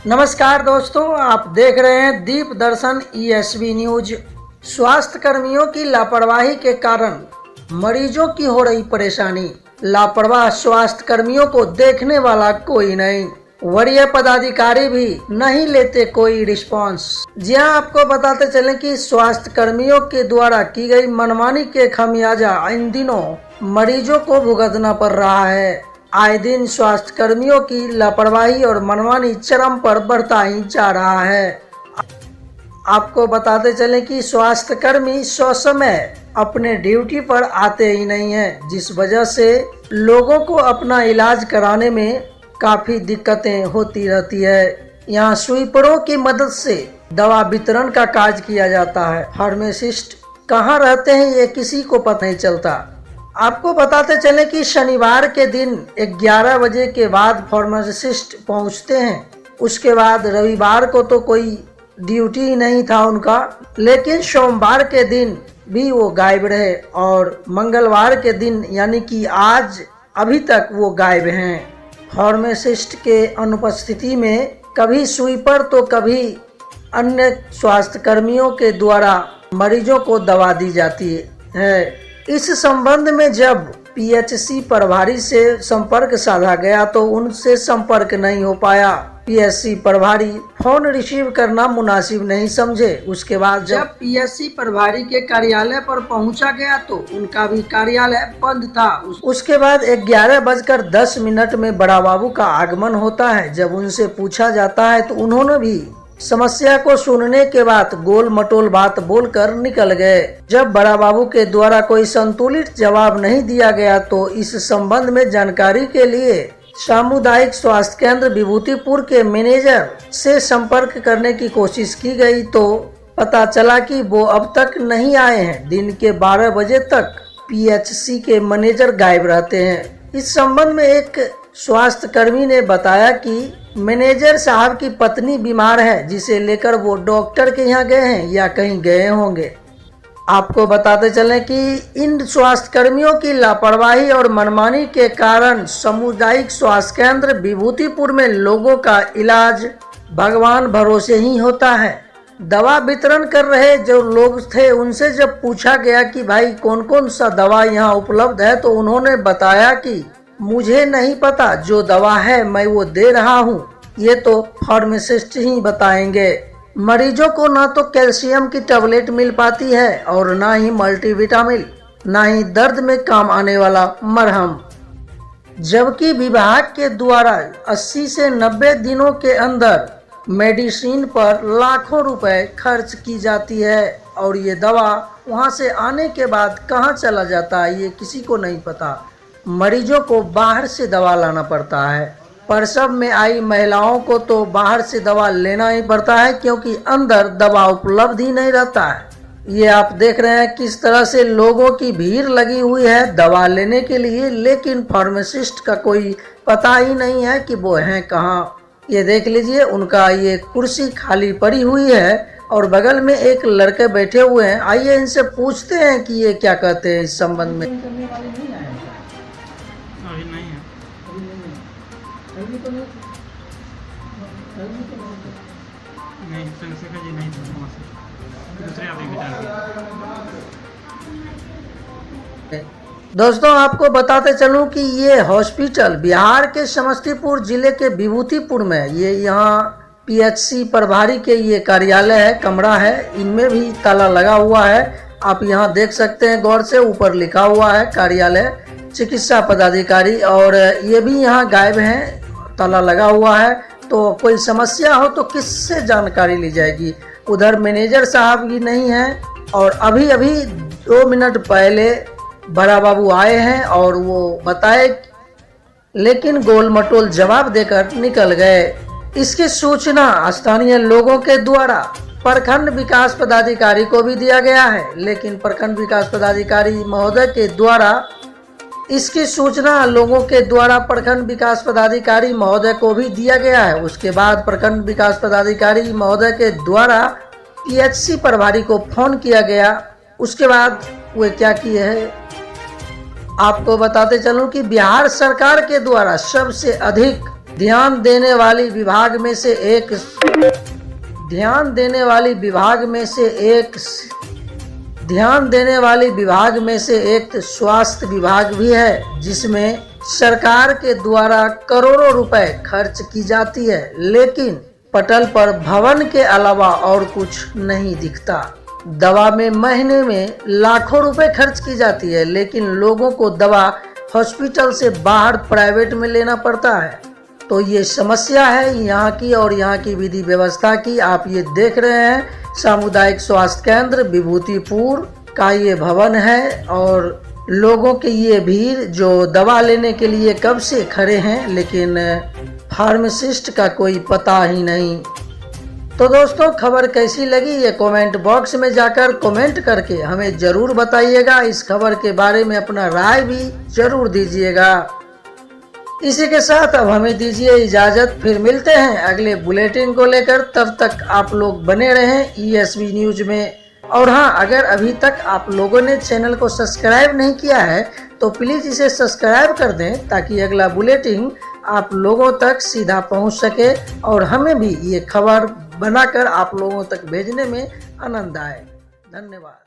नमस्कार दोस्तों, आप देख रहे हैं दीप दर्शन ESV न्यूज। स्वास्थ्य कर्मियों की लापरवाही के कारण मरीजों की हो रही परेशानी। लापरवाह स्वास्थ्य कर्मियों को देखने वाला कोई नहीं, वरीय पदाधिकारी भी नहीं लेते कोई रिस्पांस। जी हां, आपको बताते चलें कि स्वास्थ्य कर्मियों के द्वारा की गई मनमानी के खमियाजा इन दिनों मरीजों को भुगतना पड़ रहा है। आए दिन स्वास्थ्य कर्मियों की लापरवाही और मनमानी चरम पर बढ़ता ही जा रहा है। आपको बताते चलें कि स्वास्थ्य कर्मी ससमय अपने ड्यूटी पर आते ही नहीं हैं, जिस वजह से लोगों को अपना इलाज कराने में काफी दिक्कतें होती रहती है। यहाँ स्वीपरों की मदद से दवा वितरण का कार्य किया जाता है। फार्मासिस्ट कहाँ रहते हैं ये किसी को पता नहीं चलता। आपको बताते चलें कि शनिवार के दिन 11 बजे के बाद फार्मासिस्ट पहुंचते हैं। उसके बाद रविवार को तो कोई ड्यूटी ही नहीं था उनका, लेकिन सोमवार के दिन भी वो गायब रहे और मंगलवार के दिन यानी कि आज अभी तक वो गायब हैं। फार्मासिस्ट के अनुपस्थिति में कभी स्वीपर तो कभी अन्य स्वास्थ्य कर्मियों के द्वारा मरीजों को दवा दी जाती है। इस संबंध में जब PHC प्रभारी से संपर्क साधा गया तो उनसे संपर्क नहीं हो पाया। PHC प्रभारी फोन रिसीव करना मुनासिब नहीं समझे। उसके बाद जब PHC प्रभारी के कार्यालय पर पहुंचा गया तो उनका भी कार्यालय बंद था। उसके बाद 11:10 में बड़ा बाबू का आगमन होता है। जब उनसे पूछा जाता है तो उन्होंने भी समस्या को सुनने के बाद गोल मटोल बात बोलकर निकल गए। जब बड़ा बाबू के द्वारा कोई संतुलित जवाब नहीं दिया गया तो इस संबंध में जानकारी के लिए सामुदायिक स्वास्थ्य केंद्र विभूतिपुर के मैनेजर से संपर्क करने की कोशिश की गई तो पता चला कि वो अब तक नहीं आए हैं। दिन के 12 बजे तक PHC के मैनेजर गायब रहते हैं। इस संबंध में एक स्वास्थ्य कर्मी ने बताया कि मैनेजर साहब की पत्नी बीमार है, जिसे लेकर वो डॉक्टर के यहाँ गए हैं या कहीं गए होंगे। आपको बताते चलें कि इन स्वास्थ्य कर्मियों की लापरवाही और मनमानी के कारण सामुदायिक स्वास्थ्य केंद्र विभूतिपुर में लोगों का इलाज भगवान भरोसे ही होता है। दवा वितरण कर रहे जो लोग थे उनसे जब पूछा गया कि भाई कौन कौन सा दवा यहाँ उपलब्ध है तो उन्होंने बताया कि मुझे नहीं पता, जो दवा है मैं वो दे रहा हूँ, ये तो फार्मासिस्ट ही बताएंगे। मरीजों को ना तो कैल्शियम की टैबलेट मिल पाती है और ना ही मल्टीविटामिन, ना ही दर्द में काम आने वाला मरहम, जबकि विभाग के द्वारा 80 से 90 दिनों के अंदर मेडिसिन पर लाखों रुपए खर्च की जाती है और ये दवा वहाँ से आने के बाद कहाँ चला जाता है ये किसी को नहीं पता। मरीजों को बाहर से दवा लाना पड़ता है। प्रसव में आई महिलाओं को तो बाहर से दवा लेना ही पड़ता है क्योंकि अंदर दवा उपलब्ध ही नहीं रहता है। ये आप देख रहे हैं किस तरह से लोगों की भीड़ लगी हुई है दवा लेने के लिए, लेकिन फार्मासिस्ट का कोई पता ही नहीं है कि वो हैं कहाँ। ये देख लीजिए, उनका ये कुर्सी खाली पड़ी हुई है और बगल में एक लड़के बैठे हुए हैं। आइए इनसे पूछते हैं कि ये क्या कहते हैं इस संबंध में। अभी नहीं है। नहीं, चंद्रशेखर जी नहीं थे वहाँ से, दूसरे आदमी बिठा दिए। दोस्तों आपको बताते चलूं कि ये हॉस्पिटल बिहार के समस्तीपुर जिले के विभूतिपुर में, ये यहाँ PHC प्रभारी के ये कार्यालय है, कमरा है, इनमें भी ताला लगा हुआ है। आप यहाँ देख सकते हैं गौर से, ऊपर लिखा हुआ है कार्यालय चिकित्सा पदाधिकारी, और ये भी यहाँ गायब हैं, ताला लगा हुआ है। तो कोई समस्या हो तो किससे जानकारी ली जाएगी। उधर मैनेजर साहब भी नहीं है और अभी 2 मिनट पहले बड़ा बाबू आए हैं और वो बताए, लेकिन गोल मटोल जवाब देकर निकल गए। इसकी सूचना स्थानीय लोगों के द्वारा प्रखंड विकास पदाधिकारी को भी दिया गया है, लेकिन प्रखंड विकास पदाधिकारी महोदय के द्वारा इसकी सूचना लोगों के द्वारा प्रखंड विकास पदाधिकारी महोदय को भी दिया गया है। उसके बाद प्रखंड विकास पदाधिकारी महोदय के द्वारा PHC प्रभारी को फोन किया गया। उसके बाद वे क्या किए हैं आपको बताते चलूं कि बिहार सरकार के द्वारा सबसे अधिक ध्यान देने वाली विभाग में से एक स्वास्थ्य विभाग भी है, जिसमें सरकार के द्वारा करोड़ों रुपए खर्च की जाती है, लेकिन पटल पर भवन के अलावा और कुछ नहीं दिखता। दवा में महीने में लाखों रुपए खर्च की जाती है, लेकिन लोगों को दवा हॉस्पिटल से बाहर प्राइवेट में लेना पड़ता है। तो ये समस्या है यहाँ की और यहाँ की विधि व्यवस्था की। आप ये देख रहे हैं सामुदायिक स्वास्थ्य केंद्र विभूतिपुर का ये भवन है और लोगों की ये भीड़ जो दवा लेने के लिए कब से खड़े हैं, लेकिन फार्मासिस्ट का कोई पता ही नहीं। तो दोस्तों, खबर कैसी लगी ये कमेंट बॉक्स में जाकर कमेंट करके हमें जरूर बताइएगा। इस खबर के बारे में अपना राय भी जरूर दीजिएगा। इसी के साथ अब हमें दीजिए इजाजत, फिर मिलते हैं अगले बुलेटिन को लेकर। तब तक आप लोग बने रहें ESV न्यूज में। और हाँ, अगर अभी तक आप लोगों ने चैनल को सब्सक्राइब नहीं किया है तो प्लीज इसे सब्सक्राइब कर दें, ताकि अगला बुलेटिन आप लोगों तक सीधा पहुंच सके और हमें भी ये खबर बनाकर आप लोगों तक भेजने में आनंद आए। धन्यवाद।